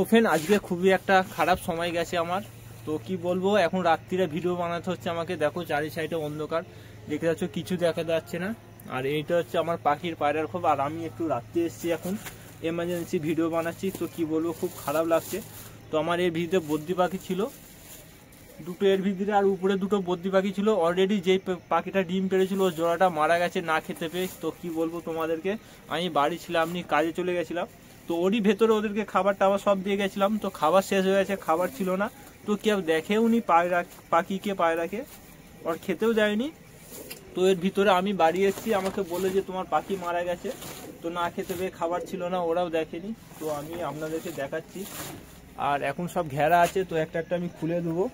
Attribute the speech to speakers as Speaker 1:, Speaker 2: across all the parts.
Speaker 1: Friend আজকে খুবই একটা খারাপ সময় গেছে আমার। তো কি বলবো, এখন রাত্রিরে ভিডিও বানাতে হচ্ছে আমাকে। দেখো চারি সাইডে অন্ধকার, দেখতে যাচ্ছ কিছু দেখা যাচ্ছে না। আর এইটা হচ্ছে আমার পাখির পায়রার খোপ। আর আমি একটু রাত্রে এসেছি, এখন এমার্জেন্সি ভিডিও বানাচ্ছি। তো কি বলবো, খুব খারাপ লাগছে। তো আমার এর ভিতরে বদ্রি পাখি ছিল দুটো, এর ভিতরে আর উপরে দুটো বদ্রি পাখি ছিল। অলরেডি যেই পাখিটা ডিম পেড়েছিল ওর জোড়াটা মারা গেছে না খেতে পেয়ে। তো কি বলবো তোমাদেরকে, আমি বাড়ি ছিলাম, আমি কাজে চলে গেছিলাম। তো ওরই ভেতরে ওদেরকে খাবার টাবার সব দিয়ে গেছিলাম। তো খাবার শেষ হয়ে গেছে, খাবার ছিল না। তো কেউ দেখেও নি পাখিকে পায়রাকে, ওর খেতেও যায়নি। তো এর ভিতরে আমি বাড়ি এসেছি, আমাকে বলে যে তোমার পাখি মারা গেছে। তো না খেতে পেয়ে খাবার ছিল না, ওরাও দেখেনি। তো আমি আপনাদেরকে দেখাচ্ছি। আর এখন সব ঘেরা আছে, তো একটা একটা আমি খুলে দেবো।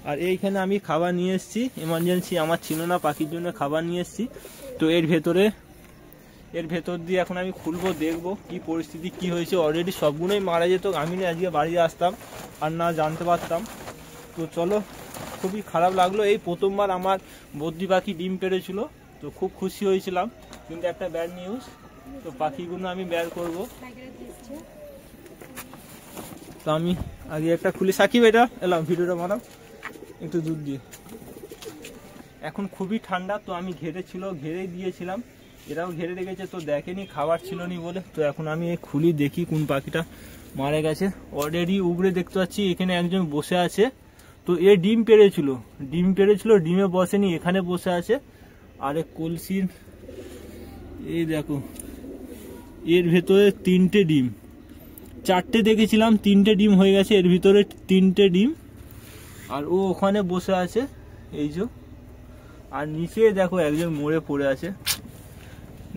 Speaker 1: আর এইখানে আমি খাবার নিয়ে এসেছি, এমার্জেন্সি আমার ছিল না, পাখির জন্য খাবার নিয়ে এসেছি। তো এর ভেতর দিয়ে এখন আমি খুলবো, দেখবো কি পরিস্থিতি কি হয়েছে। অলরেডি সবগুলোই মারা যেত, আমি না আজকে বাড়ি আসতাম আর না জানতে পারতাম। তো চলো, খুবই খারাপ লাগলো। এই প্রথমবার আমার বদ্রি পাখি ডিম পেড়েছিল, তো খুব খুশি হয়েছিলাম। কিন্তু একটা ব্যাড নিউজ, তো পাখিগুলো আমি বের করব। তো আমি আগে একটা খুলি, সাকিব এটা এলাম ভিডিওটা বানাও একটু দুধ দিয়ে। এখন খুবই ঠান্ডা, তো আমি ঘেরে দিয়েছিলাম, এরাও ঘেরে রেখেছে। তো দেখেনি, খাবার ছিল নি বলে। তো এখন আমি খুলি, দেখি কোন পাখিটা মারা গেছে। অলরেডি উগড়ে দেখতে পাচ্ছি এখানে একজন বসে আছে। তো এ ডিম পেড়েছিল, ডিমে বসেনি, এখানে বসে আছে। আর এক কলসির, এই দেখো এর ভেতরে 3টে ডিম, 4টে দেখেছিলাম, 3টে ডিম হয়ে গেছে, এর ভিতরে 3টে ডিম। আর ও ওখানে বসে আছে, এই যে। আর নিচে দেখো একজন মরে পড়ে আছে,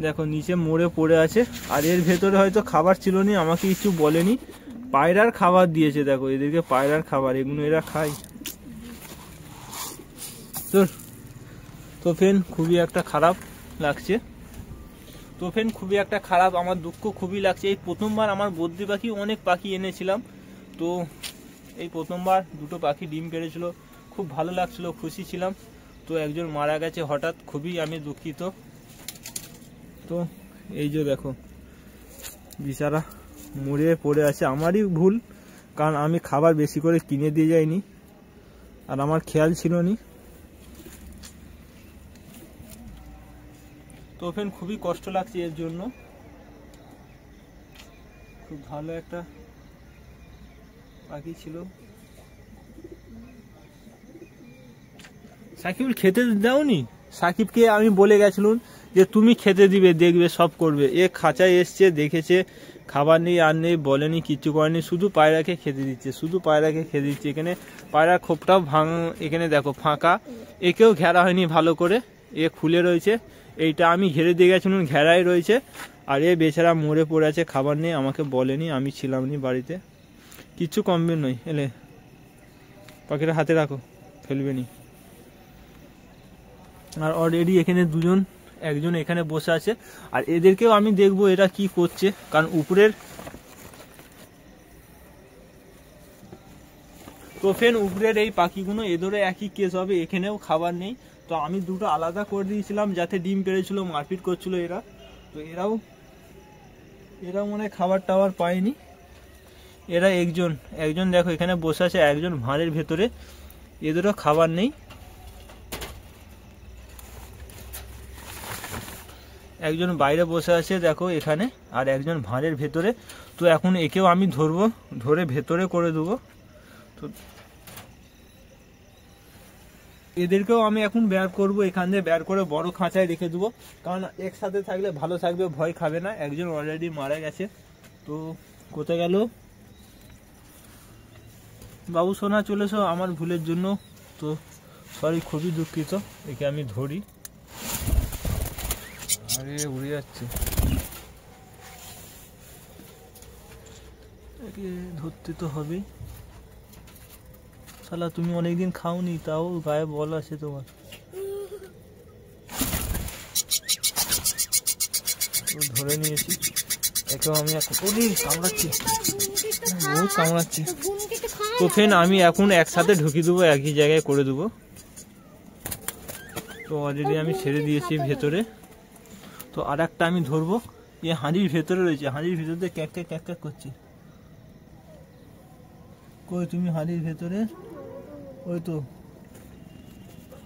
Speaker 1: দেখো নিচে মরে পড়ে আছে। আর এর ভেতরে হয়তো খাবার ছিল না, আমাকে কিছু বলেনি। পায়রার খাবার দিয়েছে, দেখো এদেরকে পায়রার খাবার, এগুলো এরা খায়। তো ফ্রেন্ড খুবই একটা খারাপ লাগছে। আমার দুঃখ খুবই লাগছে। এই প্রথমবার আমার বদ্রি পাখি, অনেক পাখি এনেছিলাম, তো এই প্রথমবার দুটো পাখি ডিম পেড়েছিল, খুব ভালো লাগছিল, খুশি ছিলাম। তো একজন মারা গেছে হঠাৎ, খুবই আমি দুঃখিত। তো এই যে দেখো বেচারা মরে পড়ে আছে, আমারই ভুল, কারণ আমি খাবার বেশি করে কিনে দিয়ে যাইনি, আর আমার খেয়াল ছিল না। তো ফ্রেন্ড খুবই কষ্ট লাগছে এর জন্য। খুব ভালো একটা পাখি ছিল। সাকিব খেতে দাওনি? সাকিবকে আমি বলে গেছিলাম যে তুমি খেতে দিবে, দেখবে সব করবে। এ খাঁচায় এসছে, দেখেছে খাবার নেই আর নেই, বলেনি, কিচ্ছু করেনি, শুধু পায়রাকে খেতে দিচ্ছে, এখানে পায়রার খোপটাও এখানে দেখো ফাঁকা, একেও ঘেরা হয়নি ভালো করে, এ খুলে রয়েছে। এইটা আমি ঘেরে দিয়ে গেছিলাম, ঘেরাই রয়েছে। আর এ বেচারা মরে পড়ে আছে, খাবার নেই, আমাকে বলেনি, আমি ছিলাম নি বাড়িতে, কিচ্ছু কমবে নয়। এলে পাখিটা হাতে রাখো, ফেলবে নি। আর অলরেডি এখানে একজন এখানে বসে আছে। আর এদেরকেও আমি দেখবো এরা কি করছে, কারণ উপরের এই পাখিগুলো এদেরও একই কেস হবে, এখানেও খাবার নেই। তো আমি দুটো আলাদা করে দিয়েছিলাম, যাতে ডিম পেড়েছিল, মারপিট করছিল এরা। তো এরাও মনে হয় খাবার টাবার পায়নি। এরা একজন দেখো এখানে বসে আছে, একজন ভাঁড়ের ভেতরে, এদেরও খাবার নেই। একজন বাইরে বসে আছে দেখো এখানে, আর একজন ভাঁড়ের ভেতরে। তো এখন একেও আমি ধরে ভেতরে করে দেবো। তো এদেরকেও আমি এখন বের করবো, এখান দিয়ে বের করে বড় খাঁচায় রেখে দেবো, কারণ একসাথে থাকলে ভালো থাকবে, ভয় খাবে না। একজন অলরেডি মারা গেছে। তো কোথায় গেল বাবু সোনা? চলেছো আমার ভুলের জন্য, তো সরি, খুবই দুঃখিত। একে আমি ধরি, আরে উড়ে যাচ্ছে, একে ধরতে তো হবেই। শালা তুমি অনেকদিন খাওনি, তাও গায়ে বল আছে তোমার। ধরে নিয়েছি, একেও আমি কামড়াচ্ছি, বহুত কামড়াচ্ছি। তো ফ্রেন্ড আমি এখন একসাথে ঢুকিয়ে দেবো, একই জায়গায় করে দেবো। তো অলরেডি আমি ছেড়ে দিয়েছি ভেতরে। তো আর একটা আমি ধরবো, হাঁড়ির ভেতরে রয়েছে, হাঁড়ির ভিতরে ক্যাক ক্যাক করছে। কই তুমি হাড়ির ভেতরে? ওই তো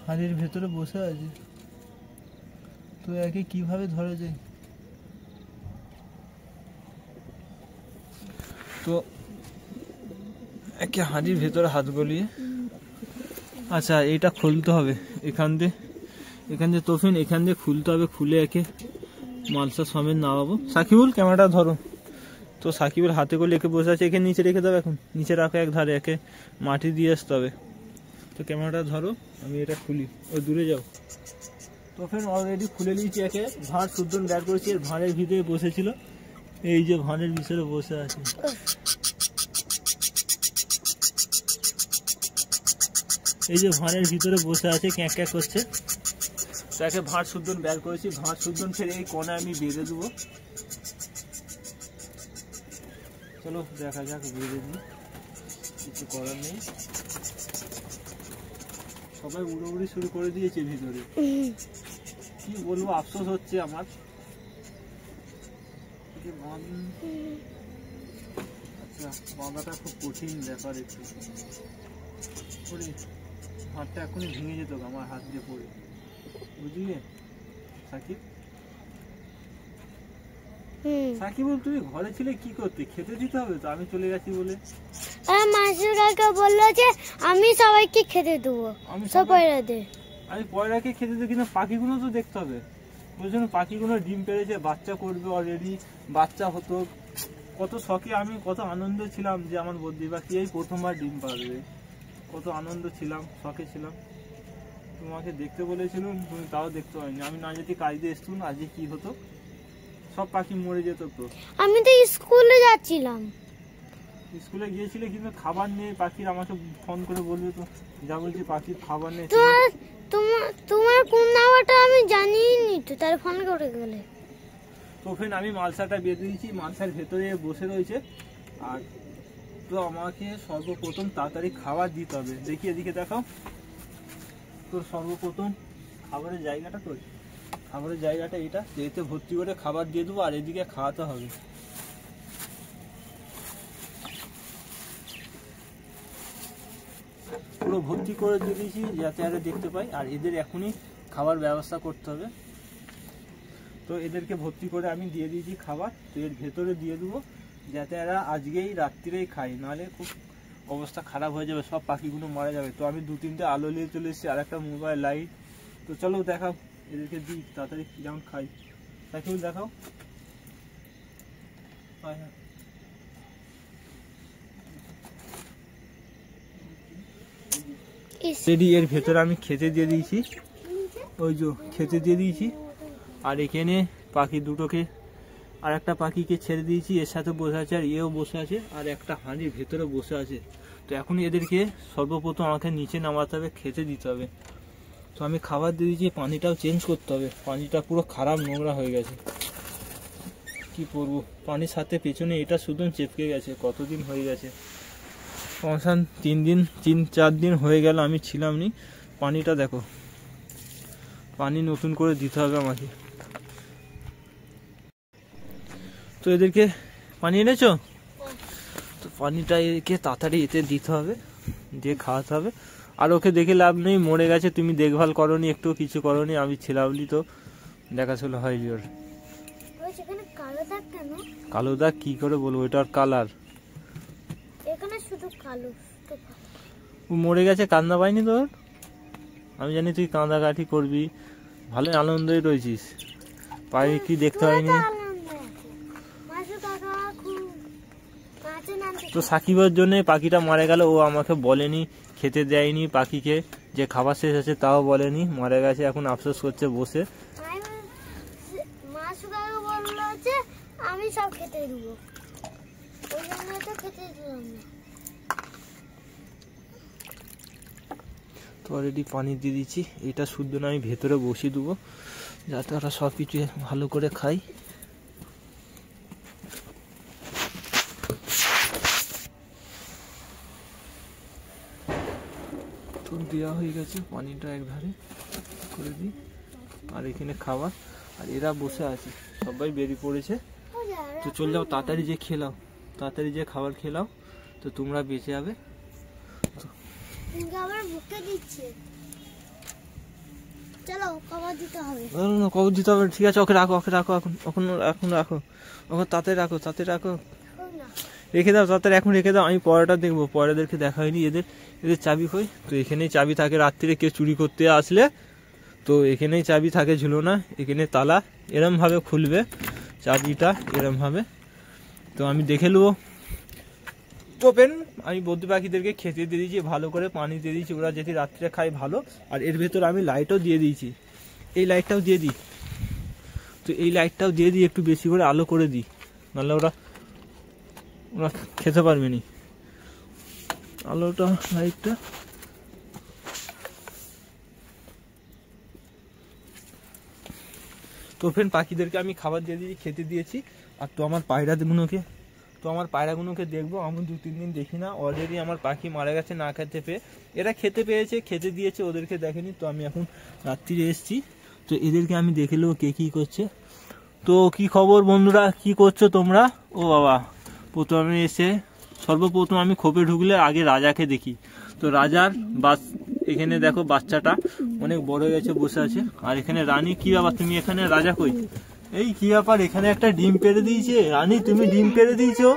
Speaker 1: হাড়ির ভেতরে বসে আছে। তো একে কিভাবে ধরে যায়? তো একে হাড়ির ভেতরে হাত গলিয়ে, আচ্ছা এটা খুলতে হবে এখান দিয়ে তোফিন, এখান দিয়ে খুলতে হবে। খুলে একে মালসা সমেত নামাবো। সাকিবুল ক্যামেরাটা ধরো। তো সাকিবের হাতে করে একে বসে আছে, একে নিচে রেখে দেবে। এখন নিচে রাখো এক ধারে, একে মাটি দিয়ে আসতে হবে। তো ক্যামেরাটা ধরো, আমি এটা খুলি। ওই দূরে যাও। তো ফ্রেন্ড অলরেডি খুলে নিয়েছি একে। ভাঁড় শুদ্ধ বের করেছি। এর ভাঁড়ের ভিতরে বসেছিল, এই যে ভাঁড়ের ভিতরে বসে আছে। এই যে ভাঁড়ের ভিতরে বসে আছে, ক্যাঁক ক্যাঁক করছে। তাকে ভাঁড় শুদ্ধ বের করেছি। ভাঁড় শুদ্ধ ফের এই কোণে আমি বেঁধে দেবো। চলো দেখা যাক, বেঁধে দিই, কিছু করার নেই। সবাই উড়োউড়ি শুরু করে দিয়েছে ভিতরে। কি বলবো, আফসোস হচ্ছে আমার। আচ্ছা বাঁধাটা খুব কঠিন ব্যাপার একটু। হাতটা এখনই ভেঙে যেত আমার হাত দিয়ে পড়ে, বুঝলি সাকিব? সাকিবুল তুমি ঘরে ছিলে কি করতে? খেতে দিতে হবে তো, আমি চলে গেছি বলে।
Speaker 2: মাসুর কাকা বললো যে আমি সবাইকে খেতে দেবো।
Speaker 1: আমি পয়রাকে খেতে দেবো, কিন্তু পাখিগুলো তো দেখতে হবে। বুঝলেন, পাখিগুলো ডিম পেড়েছে, বাচ্চা করবে অলরেডি, বাচ্চা হতো। কত শখে আমি, কত আনন্দ ছিলাম যে আমার বদ্রি পাখি এই প্রথমবার ডিম পারবে। কত আনন্দ ছিলাম, শখে ছিলাম। তোমাকে দেখতে বলেছিলাম, তুমি তাও দেখতে পাইনি। আমি না যদি কাজ দিয়ে আসতুন, আজকে কি হতো, সব পাখি মরে যেত। তো
Speaker 2: আমি তো স্কুলে যাচ্ছিলাম।
Speaker 1: স্কুলে গিয়েছিলে কিন্তু খাবার নেই পাখির, আমাকে ফোন করে বলবে তো। যা বলছি পাখির খাবার নেই।
Speaker 2: তোমার কোন নাম্বারটা আমি জানিনি তো, তার ফোন করে গেলে।
Speaker 1: তো ফ্রেন্ড আমি মালসাটা বেঁধে দিয়েছি, মালসার ভেতরে বসে রয়েছে। আর তো আমাকে সর্বপ্রথম তাড়াতাড়ি খাবার দিতে হবে। দেখি এদিকে দেখাও তো। সর্বপ্রথম খাবারের জায়গাটা তো, খাবারের জায়গাটা এটা, এতে ভর্তি করে খাবার দিয়ে দেবো। আর এদিকে খাওয়াতে হবে। পুরো ভর্তি করে দিয়ে দিয়েছি যাতে আরে দেখতে পাই। আর এদের এখনই খাবার ব্যবস্থা করতে হবে। তো এদেরকে ভর্তি করে আমি দিয়ে দিয়েছি খাবার। তো এর ভেতরে দিয়ে দেবো যাতে এরা আজকেই রাত্রিরেই খায়, নাহলে খুব অবস্থা খারাপ হয়ে যাবে, সব পাখিগুলো মারা যাবে। তো আমি 2-3টে আলো নিয়ে চলে এসেছি, আর একটা মোবাইল লাইট। তো চলো দেখাও, এদেরকে দিই তাড়াতাড়ি যেমন খাই। তাকেও দেখাও। হ্যাঁ রেডি। এর ভেতরে আমি খেতে দিয়ে দিয়েছি, ওই যে খেতে দিয়ে দিয়েছি। আর এখানে পাখি দুটোকে, আর একটা পাখিকে ছেড়ে দিয়েছি, এর সাথে বসে আছে। আর এও বসে আছে, আর একটা হাঁড়ির ভেতরে বসে আছে। তো এখন এদেরকে সর্বপ্রথম আমাকে নিচে নামাতে হবে, খেতে দিতে হবে। তো আমি খাবার দিয়ে দিয়েছি, পানিটাও চেঞ্জ করতে হবে। পানিটা পুরো খারাপ, নোংরা হয়ে গেছে। কি করবো, পানির সাথে পেছনে এটা শুধু চেপকে গেছে। কতদিন হয়ে গেছে, কমসান 3-4 দিন হয়ে গেল আমি ছিলাম নি। পানিটা দেখো, পানি নতুন করে দিতে হবে আমাকে। তো এদেরকে পানি এনেছো? তো পানিটা একে তাড়াতাড়ি এতে দিতে হবে, দিয়ে খাওয়াতে হবে। আর ওকে দেখে লাভ নেই, মরে গেছে, তুমি দেখভাল করনি, একটু কিছু করনি। আমি ছিলাম বলি তো দেখাশোনা হয়নি ওর। কালো দাগ কি করে বলবো, এটা ওর কালার। ও মরে গেছে, কান্না পাইনি তোর? আমি জানি তুই কাঁদাকাঠি করবি, ভালো আনন্দই রয়েছিস। পাই কি দেখতে হয়নি। তো সাকিবের জন্য পাখিটা মারা গেল। ও আমাকে বলেনি, খেতে দেয়নি পাখিকে, যে খাবার শেষ আছে তাও বলেনি, মারা গেছে। এখন আফসোস করছে বসে।
Speaker 2: আমি সব খেতে দেবো, ওই জন্য তো খেতে দিলাম না।
Speaker 1: তো অলরেডি পানি দিয়ে দিচ্ছি। এটা শুদ্ধ না, আমি ভেতরে বসিয়ে দেবো যাতে ওরা সব কিছু ভালো করে খাই। তো দেওয়া হয়ে গেছে, পানিটা এক ধারে করে দিই। আর এখানে খাবার, আর এরা বসে আছে, সবাই বেরিয়ে পড়েছে। তো চল যাও, তাড়াতাড়ি যে খেলাও, তাড়াতাড়ি যে খাবার খেলাও, তো তোমরা বেঁচে যাবে।
Speaker 2: কিন্তু আবার বুকে দিচ্ছে। চলো কবর দিতে হবে।
Speaker 1: না কবর দিতে হবে, ঠিক আছে ওকে রাখো এখন রাখো ওকে তাতে রাখো
Speaker 2: না
Speaker 1: রেখে দাও তাড়াতাড়ি, এখন রেখে দাও। আমি পরেরটা দেখবো, পরেরদেরকে দেখা হয়নি। এদের চাবি কই? তো এখানেই চাবি থাকে, রাত্রিরে কেউ চুরি করতে আসলে তো এখানেই চাবি থাকে, ঝুলো না, এখানে তালা এরম ভাবে খুলবে চাবিটা এরম ভাবে। তো আমি দেখে নেবো। ওপেন। আমি বদ্যি পাখিদেরকে খেতে দিয়ে দিয়েছি, ভালো করে পানি দিয়ে দিয়েছি, ওরা যেটি রাত্রে খায় ভালো। আর এর ভেতর আমি লাইটও দিয়ে দিয়েছি, এই লাইটটাও দিয়ে দিই। তো এই লাইটটাও দিয়ে দিই, একটু বেশি করে আলো করে দিই, নাহলে ওরা খেতে পারবে না। আলোটা লাইটটা তো ফ্রেন্ড পাখিদেরকে আমি খাবার দিয়ে দিয়েছি, খেতে দিয়েছি। আর তো আমার পায়রাগুলোকে দেখবো, আমি 2-3 দিন দেখি না। অলরেডি আমার পাখি মারা গেছে না খেতে পেয়ে। এরা খেতে পেয়েছে, খেতে দিয়েছে, ওদেরকে দেখেনি। তো আমি এখন রাত্রিরে এসেছি, তো এদেরকে আমি দেখে নেবো কে কী করছে। তো কি খবর বন্ধুরা, কি করছো তোমরা? ও বাবা, সর্বপ্রথম আমি খোপে ঢুকলে আগে রাজাকে দেখি। তো রাজার এখানে দেখো বাচ্চাটা অনেক বড় হয়ে গেছে, বসে আছে। আর এখানে রানী, কি ব্যাপার তুমি এখানে? রাজা কই? এই কি ব্যাপার, এখানে একটা ডিম পেড়ে দিয়েছে। রানী তুমি ডিম পেড়ে দিয়েছো?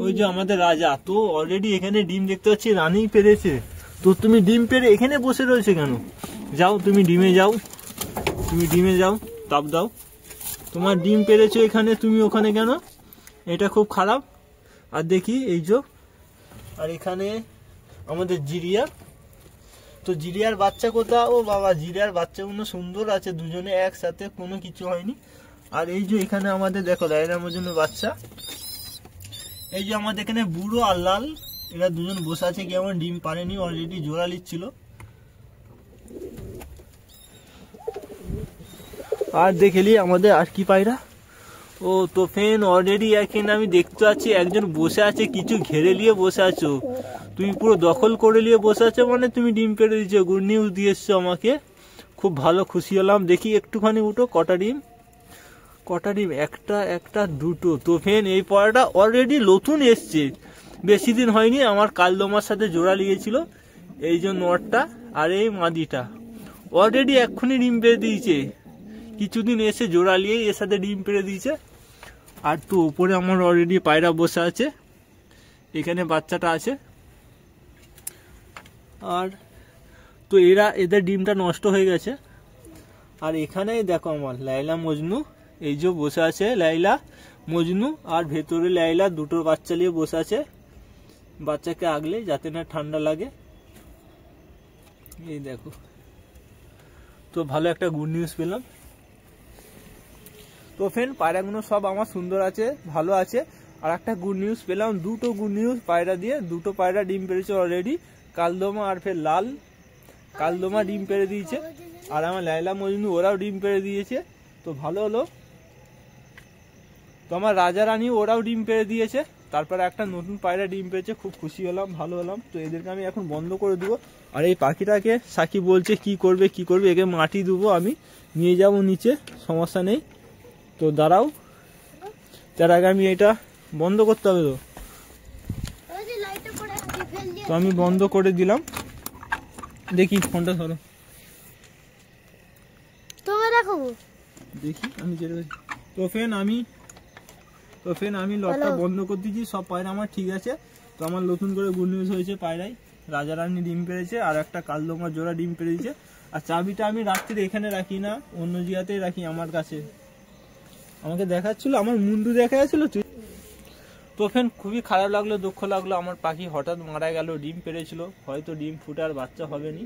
Speaker 1: ওই যে আমাদের রাজা, তো অলরেডি এখানে ডিম দেখতে পাচ্ছি রানী পেড়েছে। তো তুমি ডিম পেড়ে এখানে বসে রয়েছে কেন? যাও তুমি ডিমে যাও, তাপ দাও। তোমার ডিম পেড়েছো এখানে, তুমি ওখানে কেন? এটা খুব খারাপ। আর দেখি এই যে, আর এখানে আমাদের জিরিয়া, তো জিরিয়ার বাচ্চা কোথা? ও বাবা, জিরিয়ার বাচ্চাগুলো সুন্দর আছে, দুজনে একসাথে, কোনো কিছু হয়নি। আর এই যে এখানে আমাদের দেখো লাইলার জন্য বাচ্চা, এই যে আমাদের এখানে বুড়ো আর লাল, এরা দুজন বসে আছে, কেমন ডিম পারেনি, অলরেডি জোড়া লিচ্ছিল। আর দেখেলি আমাদের আর কি পায়রা। ও তো ফেন অলরেডি এখানে আমি দেখতে পাচ্ছি একজন বসে আছে, কিছু ঘেরে নিয়ে বসে আছো, তুমি পুরো দখল করে নিয়ে বসে আছো, মানে তুমি ডিম পেড়ে দিচ্ছ। গুড নিউজ দিয়ে এসছো আমাকে, খুব ভালো, খুশি হলাম। দেখি একটুখানি উঠো, কটা ডিম? একটা দুটো। তো ফেন এই পড়াটা অলরেডি নতুন এসছে, বেশি দিন হয়নি। আমার কালদমার সাথে জোড়া লেগেছিল, এই যে নটটা আর এই মাদিটা অলরেডি এক্ষুনি ডিম পেড়ে দিয়েছে। কিছুদিন এসে জোড়া নিয়ে এর সাথে ডিম পেড়ে দিয়েছে। আর তো উপরে আমার অলরেডি পায়রা বসে আছে, এখানে বাচ্চাটা আছে। আর তো এদের ডিমটা নষ্ট হয়ে গেছে। আর এখানে দেখো আমার লাইলা মজনু, এই যে বসে আছে লাইলা মজনু, আর ভেতরে লাইলা দুটো বাচ্চা নিয়ে বসে আছে, বাচ্চাকে আগলে যাতে না ঠান্ডা লাগে। এই দেখো, তো ভালো একটা গুড নিউজ পেলাম। তো ফ্রেন্ড পায়রাগুলো সব আমার সুন্দর আছে, ভালো আছে। আর একটা গুড নিউজ পেলাম, দুটো গুড নিউজ পায়রা দিয়ে, দুটো পায়রা ডিম পেড়েছে অলরেডি, কালদমা আর ফের লাল। কালদমা ডিম পেড়ে দিয়েছে, আর আমার লাইলা মজনু ওরাও ডিম পেড়ে দিয়েছে। তো ভালো হলো। তো আমার রাজা রানী ওরাও ডিম পেড়ে দিয়েছে, তারপরে একটা নতুন পায়রা ডিম পেয়েছে, খুব খুশি হলাম, ভালো হলাম। তো এদেরকে আমি এখন বন্ধ করে দেবো। আর এই পাখিটাকে সাকিব বলছে কি করবে, একে মাটি দেবো, আমি নিয়ে যাব নিচে, সমস্যা নেই। তো দাঁড়াও, তার আগে আমি এটা বন্ধ করতে হবে। তো আমি বন্ধ করে দিলাম, দেখি ফোনটা ধরো, দেখি আমি যেটা। তো ফেন আমি লকটা বন্ধ করে দিয়েছি, সব পায়রা আমার ঠিক আছে। তো আমার নতুন করে গুড নিউজ হয়েছে, পায়রাই রাজা রানী ডিম পেড়েছে, আর একটা কালদমা জোড়া ডিম পেড়েছে। আর চাবিটা আমি রাত্রিরে এখানে রাখি না, অন্য জায়গাতেই রাখি আমার কাছে। আমাকে দেখাচ্ছিল, আমার মুন্ডু দেখা যাচ্ছিল। তো ফ্রেন্ড খুবই খারাপ লাগলো, দুঃখ লাগলো, আমার পাখি হঠাৎ মারা গেল। ডিম পেড়েছিল, হয়তো ডিম ফুটে আর বাচ্চা হবে নি।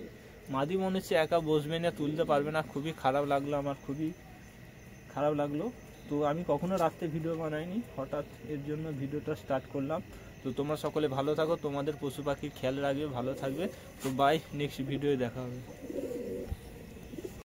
Speaker 1: মাদি মনে হচ্ছে একা বসবে না, তুলতে পারবে না। খুবই খারাপ লাগলো, আমার খুবই খারাপ লাগলো। তো আমি কখনো রাত্রে ভিডিও বানাইনি, হঠাৎ এর জন্য ভিডিওটা স্টার্ট করলাম। তো তোমরা সকলে ভালো থাকো, তোমাদের পশু পাখির খেয়াল রাখবে, ভালো থাকবে। তো বাই, নেক্সট ভিডিওয়ে দেখা হবে।